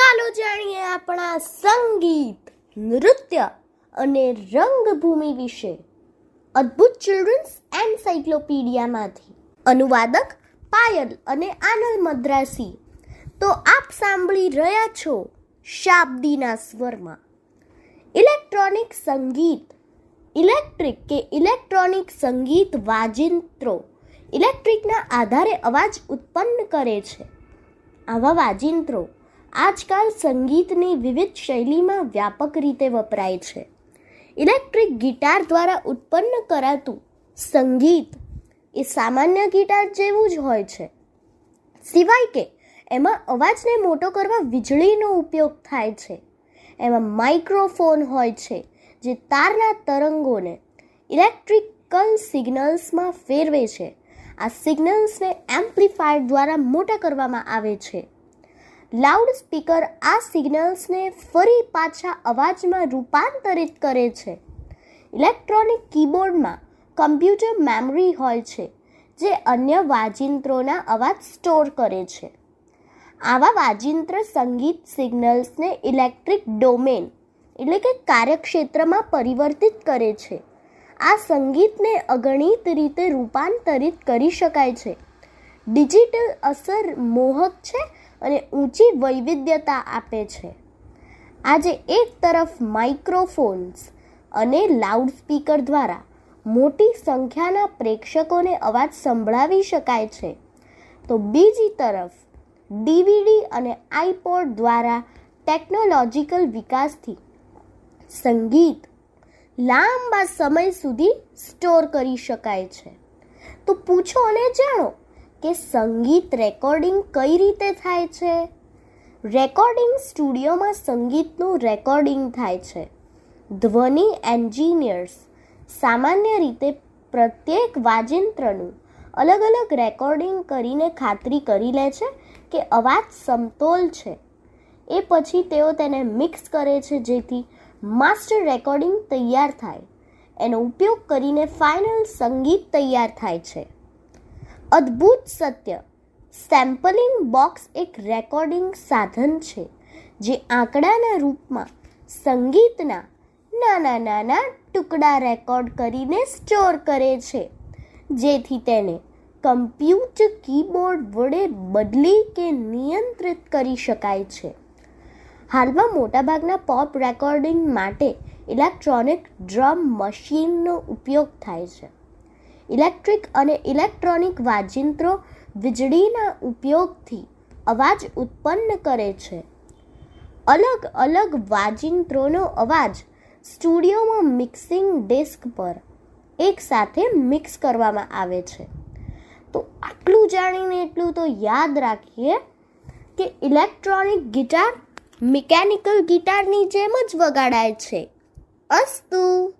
ચાલો જાણીએ આપણા સંગીત, નૃત્ય અને રંગભૂમિ વિશે અદ્ભુત ચિલ્ડ્રન્સ એન્સાઇક્લોપીડિયામાંથી. અનુવાદક પાયલ અને આનંદ મદ્રાસી. તો આપ સાંભળી રહ્યા છો શાબ્દીના સ્વરમાં. ઇલેક્ટ્રોનિક સંગીત. ઇલેક્ટ્રિક કે ઇલેક્ટ્રોનિક સંગીત વાજિંત્રો ઇલેક્ટ્રિકના આધારે અવાજ ઉત્પન્ન કરે છે. આવા વાજિંત્રો આજકાલ સંગીતની વિવિધ શૈલીમાં વ્યાપક રીતે વપરાય છે. ઇલેક્ટ્રિક ગિટાર દ્વારા ઉત્પન્ન કરાતું સંગીત એ સામાન્ય ગિટાર જેવું જ હોય છે, સિવાય કે એમાં અવાજને મોટો કરવા વીજળીનો ઉપયોગ થાય છે. એમાં માઇક્રોફોન હોય છે જે તારના તરંગોને ઇલેક્ટ્રિકલ સિગ્નલ્સમાં ફેરવે છે. આ સિગ્નલ્સને એમ્પ્લીફાયર દ્વારા મોટા કરવામાં આવે છે. લાઉડ સ્પીકર આ સિગ્નલ્સને ફરી પાછા અવાજમાં રૂપાંતરિત કરે છે. ઇલેક્ટ્રોનિક કીબોર્ડમાં કમ્પ્યુટર મેમરી હોય છે જે અન્ય વાજિંત્રોના અવાજ સ્ટોર કરે છે. આવા વાજિંત્ર સંગીત સિગ્નલ્સને ઇલેક્ટ્રિક ડોમેન એટલે કે કાર્યક્ષેત્રમાં પરિવર્તિત કરે છે. આ સંગીતને અગણિત રીતે રૂપાંતરિત કરી શકાય છે. ડિજિટલ અસર મોહક છે અને ઊંચી વૈવિધ્યતા આપે છે. આજે એક તરફ માઇક્રોફોન્સ અને લાઉડસ્પીકર દ્વારા મોટી સંખ્યાના પ્રેક્ષકોને અવાજ સંભળાવી શકાય છે, તો બીજી તરફ ડીવીડી અને આઈપોડ દ્વારા ટેકનોલોજીકલ વિકાસથી સંગીત લાંબા સમય સુધી સ્ટોર કરી શકાય છે. તો પૂછો અને જાણો કે સંગીત રેકોર્ડિંગ કઈ રીતે થાય છે. રેકોર્ડિંગ સ્ટુડિયોમાં સંગીતનું રેકોર્ડિંગ થાય છે. ધ્વનિ એન્જિનિયર્સ સામાન્ય રીતે પ્રત્યેક વાજિંત્રનું અલગ અલગ રેકોર્ડિંગ કરીને ખાતરી કરી લે છે કે અવાજ સમતોલ છે. એ પછી તેઓ તેને મિક્સ કરે છે જેથી માસ્ટર રેકોર્ડિંગ તૈયાર થાય. એનો ઉપયોગ કરીને ફાઇનલ સંગીત તૈયાર થાય છે. અદ્ભુત સત્ય. સેમ્પલિંગ બોક્સ એક રેકોર્ડિંગ સાધન છે જે આંકડાના રૂપમાં સંગીતના નાના નાના ટુકડા રેકોર્ડ કરીને સ્ટોર કરે છે, જેથી તેને કમ્પ્યુટર કીબોર્ડ વડે બદલી કે નિયંત્રિત કરી શકાય છે. હાલમાં મોટાભાગના પોપ રેકોર્ડિંગ માટે ઇલેક્ટ્રોનિક ડ્રમ મશીનનો ઉપયોગ થાય છે. ઇલેક્ટ્રિક અને ઇલેક્ટ્રોનિક વાજિંત્રો વીજળીના ઉપયોગથી અવાજ ઉત્પન્ન કરે છે. અલગ અલગ વાજિંત્રોનો અવાજ સ્ટુડિયોમાં મિક્સિંગ ડિસ્ક પર એકસાથે મિક્સ કરવામાં આવે છે. તો આટલું જાણીને એટલું તો યાદ રાખીએ કે ઇલેક્ટ્રોનિક ગિટાર મિકેનિકલ ગિટારની જેમ જ વગાડાય છે. અસ્તુ.